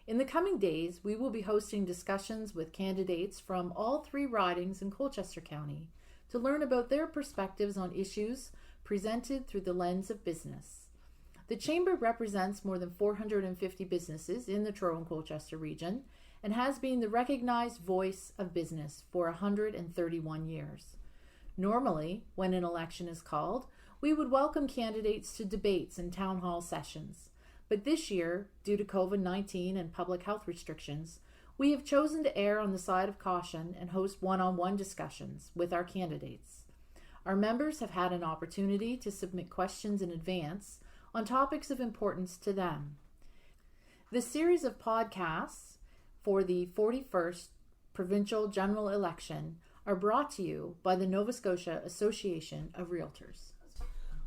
In the coming days, we will be hosting discussions with candidates from all 3 ridings in Colchester County to learn about their perspectives on issues presented through the lens of business. The Chamber represents more than 450 businesses in the Truro and Colchester region and has been the recognized voice of business for 131 years. Normally, when an election is called, we would welcome candidates to debates and town hall sessions. But this year, due to COVID-19 and public health restrictions, we have chosen to err on the side of caution and host one-on-one discussions with our candidates. Our members have had an opportunity to submit questions in advance on topics of importance to them. This series of podcasts for the 41st Provincial General Election are brought to you by the Nova Scotia Association of Realtors.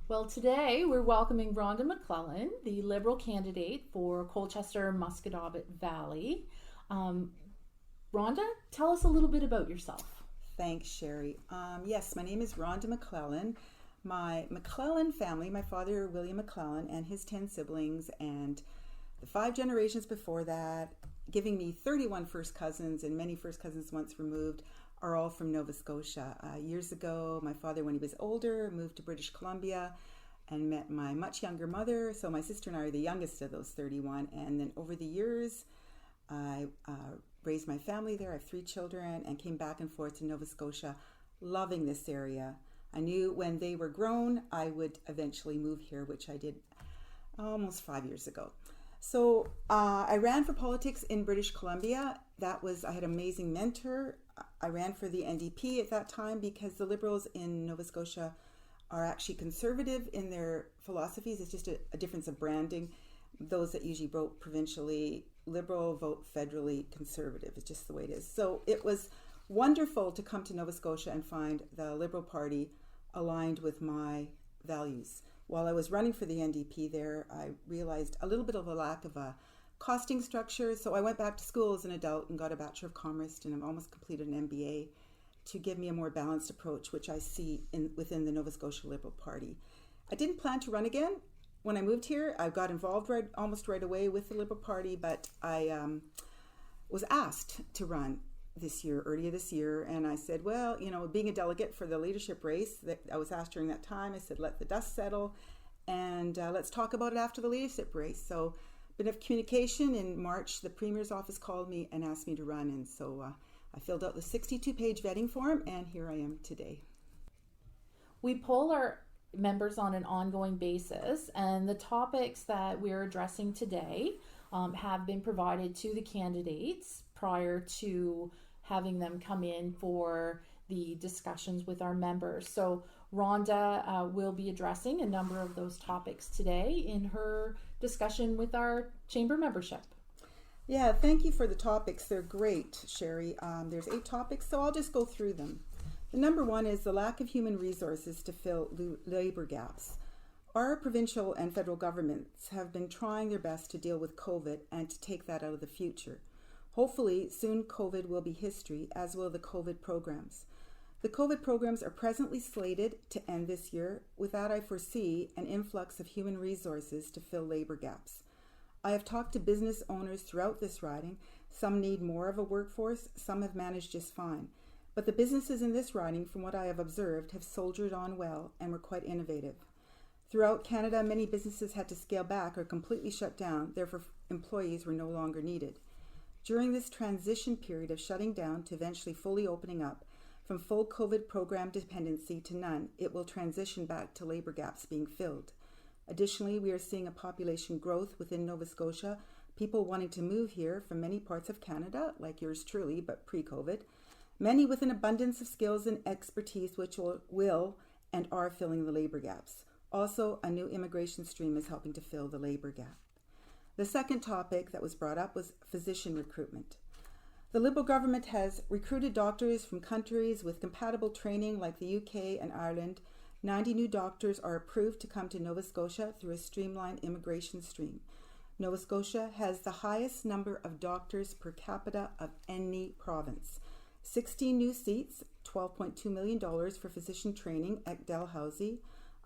Well, today we're welcoming Rhonda MacLellan, the Liberal candidate for Colchester-Musquodoboit Valley. Rhonda, tell us a little bit about yourself. Thanks, Sherry. Yes, my name is Rhonda MacLellan. My MacLellan family, my father, William MacLellan, and his 10 siblings, and the 5 generations before that, giving me 31 first cousins and many first cousins once removed, are all from Nova Scotia. Years ago, my father, when he was older, moved to British Columbia and met my much younger mother. So my sister and I are the youngest of those 31. And then over the years, I raised my family there. I have 3 children and came back and forth to Nova Scotia, loving this area. I knew when they were grown, I would eventually move here, which I did almost 5 years ago. So I ran for politics in British Columbia. I had an amazing mentor. I ran for the NDP at that time because the Liberals in Nova Scotia are actually conservative in their philosophies. It's just a difference of branding. Those that usually vote provincially Liberal vote federally conservative. It's just the way it is. So it was wonderful to come to Nova Scotia and find the Liberal Party aligned with my values. While I was running for the NDP there, I realized a little bit of a lack of a costing structure. So I went back to school as an adult and got a Bachelor of Commerce, and I've almost completed an MBA to give me a more balanced approach, which I see within the Nova Scotia Liberal Party. I didn't plan to run again. When I moved here, I got involved almost right away with the Liberal Party, but I was asked to run earlier this year, and I said, well, being a delegate for the leadership race that I was asked during that time, I said, let the dust settle and let's talk about it after the leadership race. So bit of communication. In March, the Premier's office called me and asked me to run, and so I filled out the 62-page vetting form, and here I am today. We poll our members on an ongoing basis, and the topics that we're addressing today have been provided to the candidates prior to having them come in for the discussions with our members. So Rhonda will be addressing a number of those topics today in her discussion with our chamber membership. Yeah, thank you for the topics. They're great, Sherry. There's 8 topics, so I'll just go through them. The number 1 is the lack of human resources to fill labor gaps. Our provincial and federal governments have been trying their best to deal with COVID and to take that out of the future. Hopefully, soon COVID will be history, as will the COVID programs. The COVID programs are presently slated to end this year. With that, I foresee an influx of human resources to fill labor gaps. I have talked to business owners throughout this riding. Some need more of a workforce, some have managed just fine. But the businesses in this riding, from what I have observed, have soldiered on well and were quite innovative. Throughout Canada, many businesses had to scale back or completely shut down, therefore employees were no longer needed. During this transition period of shutting down to eventually fully opening up, from full COVID program dependency to none, it will transition back to labor gaps being filled. Additionally, we are seeing a population growth within Nova Scotia, people wanting to move here from many parts of Canada, like yours truly, but pre-COVID. Many with an abundance of skills and expertise which will and are filling the labor gaps. Also, a new immigration stream is helping to fill the labor gap. The second topic that was brought up was physician recruitment. The Liberal government has recruited doctors from countries with compatible training like the UK and Ireland. 90 new doctors are approved to come to Nova Scotia through a streamlined immigration stream. Nova Scotia has the highest number of doctors per capita of any province. 16 new seats, $12.2 million for physician training at Dalhousie,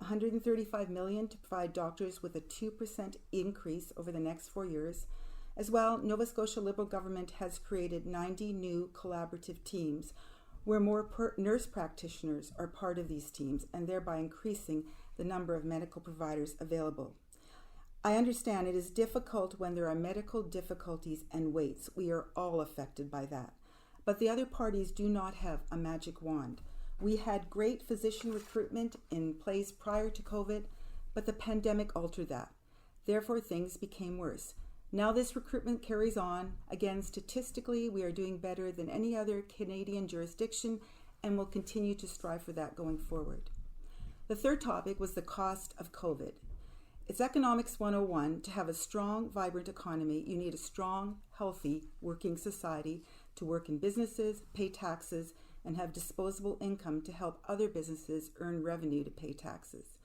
$135 million to provide doctors with a 2% increase over the next 4 years, As well, Nova Scotia Liberal Government has created 90 new collaborative teams where more nurse practitioners are part of these teams and thereby increasing the number of medical providers available. I understand it is difficult when there are medical difficulties and waits. We are all affected by that. But the other parties do not have a magic wand. We had great physician recruitment in place prior to COVID, but the pandemic altered that. Therefore, things became worse. Now this recruitment carries on. Again, statistically, we are doing better than any other Canadian jurisdiction and will continue to strive for that going forward. The third topic was the cost of COVID. It's Economics 101. To have a strong, vibrant economy, you need a strong, healthy, working society to work in businesses, pay taxes, and have disposable income to help other businesses earn revenue to pay taxes.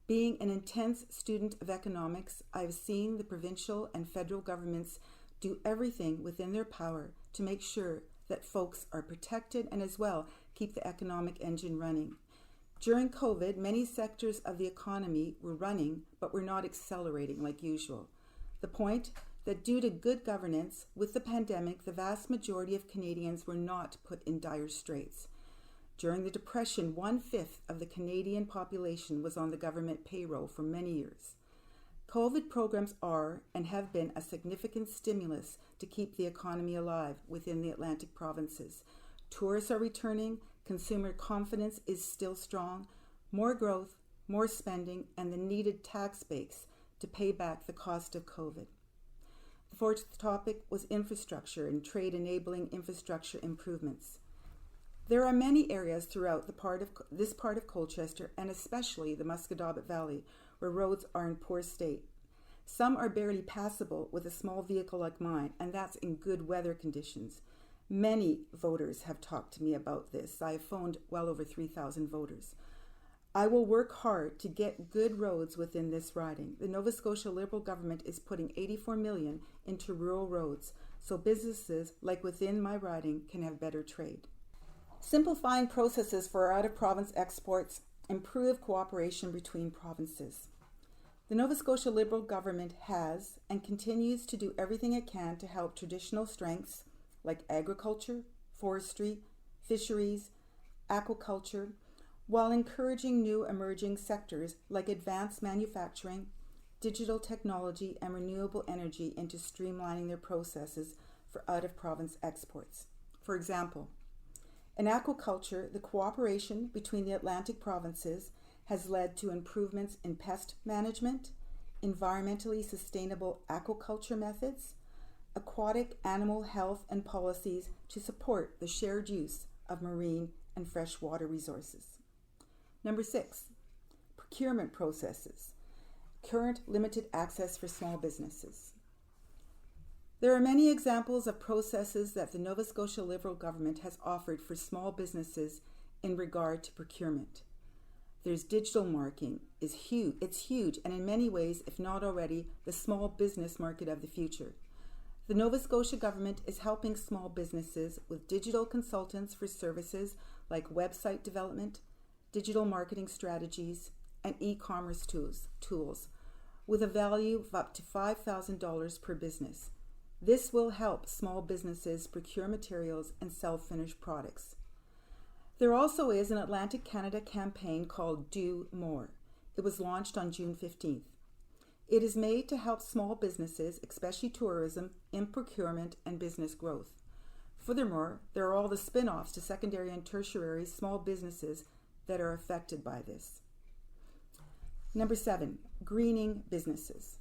Being an intense student of economics, I've seen the provincial and federal governments do everything within their power to make sure that folks are protected and as well keep the economic engine running. During COVID, many sectors of the economy were running but were not accelerating like usual. The point that due to good governance with the pandemic, the vast majority of Canadians were not put in dire straits. During the Depression, 1/5 of the Canadian population was on the government payroll for many years. COVID programs are and have been a significant stimulus to keep the economy alive within the Atlantic provinces. Tourists are returning, consumer confidence is still strong, more growth, more spending, and the needed tax base to pay back the cost of COVID. The fourth topic was infrastructure and trade-enabling infrastructure improvements. There are many areas throughout this part of Colchester, and especially the Musquodoboit Valley, where roads are in poor state. Some are barely passable with a small vehicle like mine, and that's in good weather conditions. Many voters have talked to me about this. I have phoned well over 3,000 voters. I will work hard to get good roads within this riding. The Nova Scotia Liberal Government is putting $84 million into rural roads, so businesses like within my riding can have better trade. Simplifying processes for our out-of-province exports, improve cooperation between provinces. The Nova Scotia Liberal Government has and continues to do everything it can to help traditional strengths like agriculture, forestry, fisheries, aquaculture, while encouraging new emerging sectors like advanced manufacturing, digital technology, and renewable energy into streamlining their processes for out-of-province exports. For example, in aquaculture, the cooperation between the Atlantic provinces has led to improvements in pest management, environmentally sustainable aquaculture methods, aquatic animal health and policies to support the shared use of marine and freshwater resources. Number 6, procurement processes, current limited access for small businesses. There are many examples of processes that the Nova Scotia Liberal Government has offered for small businesses in regard to procurement. There's digital marketing. It's huge, and in many ways, if not already, the small business market of the future. The Nova Scotia Government is helping small businesses with digital consultants for services like website development, digital marketing strategies, and e-commerce tools with a value of up to $5,000 per business. This will help small businesses procure materials and sell finished products. There also is an Atlantic Canada campaign called Do More. It was launched on June 15th. It is made to help small businesses, especially tourism, in procurement and business growth. Furthermore, there are all the spin-offs to secondary and tertiary small businesses that are affected by this. Number 7, greening businesses.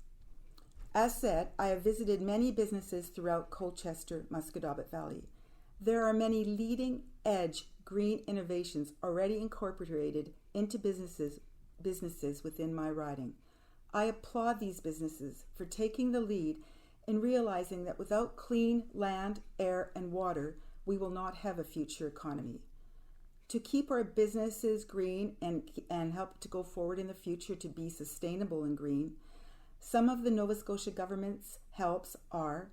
As said, I have visited many businesses throughout Colchester-Musquodoboit Valley. There are many leading-edge green innovations already incorporated into businesses within my riding. I applaud these businesses for taking the lead in realizing that without clean land, air, and water, we will not have a future economy. To keep our businesses green and help to go forward in the future to be sustainable and green, some of the Nova Scotia government's helps are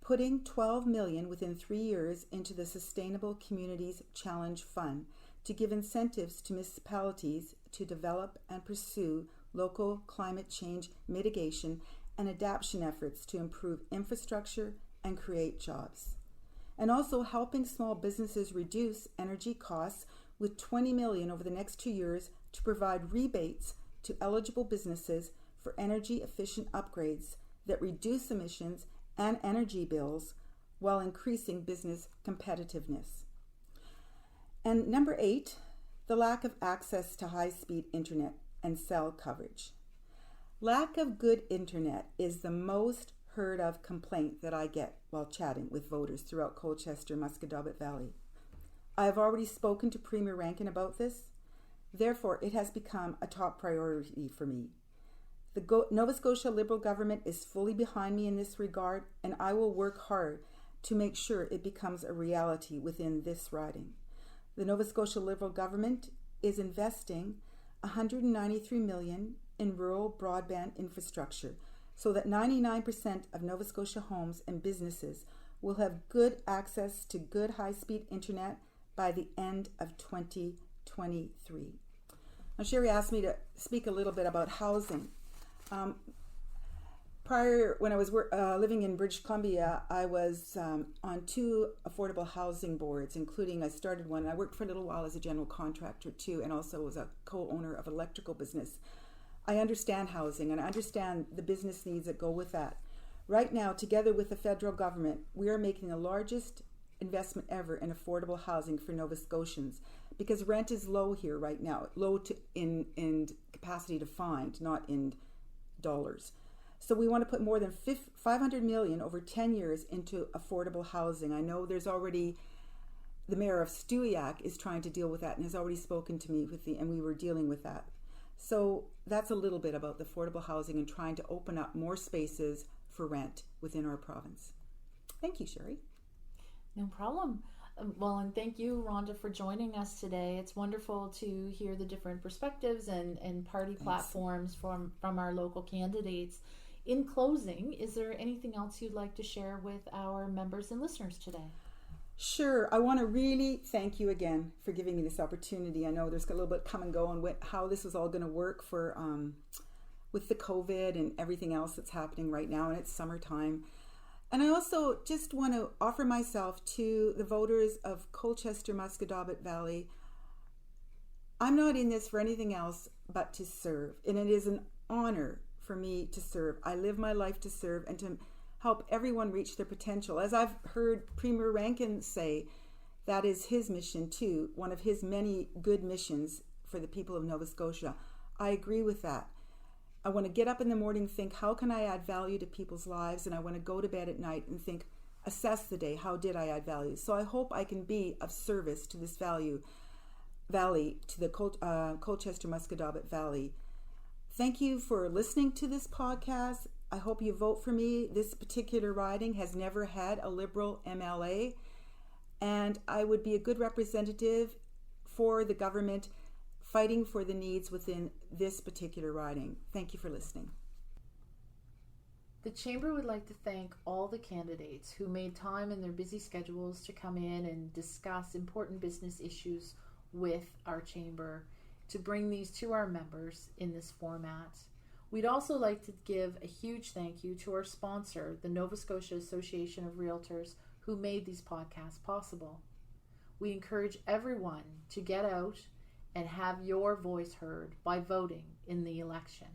putting $12 million within 3 years into the Sustainable Communities Challenge Fund to give incentives to municipalities to develop and pursue local climate change mitigation and adaptation efforts to improve infrastructure and create jobs. And also helping small businesses reduce energy costs with $20 million over the next 2 years to provide rebates to eligible businesses for energy efficient upgrades that reduce emissions and energy bills while increasing business competitiveness. And number 8, the lack of access to high-speed internet and cell coverage. Lack of good internet is the most heard of complaint that I get while chatting with voters throughout Colchester-Musquodoboit Valley. I have already spoken to Premier Rankin about this. Therefore, it has become a top priority for me. The Nova Scotia Liberal government is fully behind me in this regard, and I will work hard to make sure it becomes a reality within this riding. The Nova Scotia Liberal government is investing $193 million in rural broadband infrastructure so that 99% of Nova Scotia homes and businesses will have good access to good high-speed internet by the end of 2023. Now, Sherry asked me to speak a little bit about housing. Prior, when I was living in British Columbia, I was on 2 affordable housing boards, including I started one. I worked for a little while as a general contractor too, and also was a co-owner of an electrical business. I understand housing and I understand the business needs that go with that. Right now, together with the federal government, we are making the largest investment ever in affordable housing for Nova Scotians because rent is low here right now, low in capacity to find, not in dollars. So we want to put more than $500 million over 10 years into affordable housing. I know there's already, the mayor of Stewiacke is trying to deal with that and has already spoken to me and we were dealing with that. So that's a little bit about the affordable housing and trying to open up more spaces for rent within our province. Thank you, Sherry. No problem. Well, and thank you, Rhonda, for joining us today. It's wonderful to hear the different perspectives and party platforms from our local candidates. In closing, is there anything else you'd like to share with our members and listeners today? Sure. I want to really thank you again for giving me this opportunity. I know there's a little bit come and go on how this is all going to work for with the COVID and everything else that's happening right now, and it's summertime. And I also just want to offer myself to the voters of Colchester-Musquodoboit Valley. I'm not in this for anything else but to serve, and it is an honor for me to serve. I live my life to serve and to help everyone reach their potential. As I've heard Premier Rankin say, that is his mission too, one of his many good missions for the people of Nova Scotia. I agree with that. I want to get up in the morning, think, how can I add value to people's lives? And I want to go to bed at night and think, assess the day, how did I add value? So I hope I can be of service to this valley, to the Colchester-Musquodoboit Valley. Thank you for listening to this podcast. I hope you vote for me. This particular riding has never had a Liberal MLA, and I would be a good representative for the government fighting for the needs within this particular riding. Thank you for listening. The Chamber would like to thank all the candidates who made time in their busy schedules to come in and discuss important business issues with our Chamber, to bring these to our members in this format. We'd also like to give a huge thank you to our sponsor, the Nova Scotia Association of Realtors, who made these podcasts possible. We encourage everyone to get out and have your voice heard by voting in the election.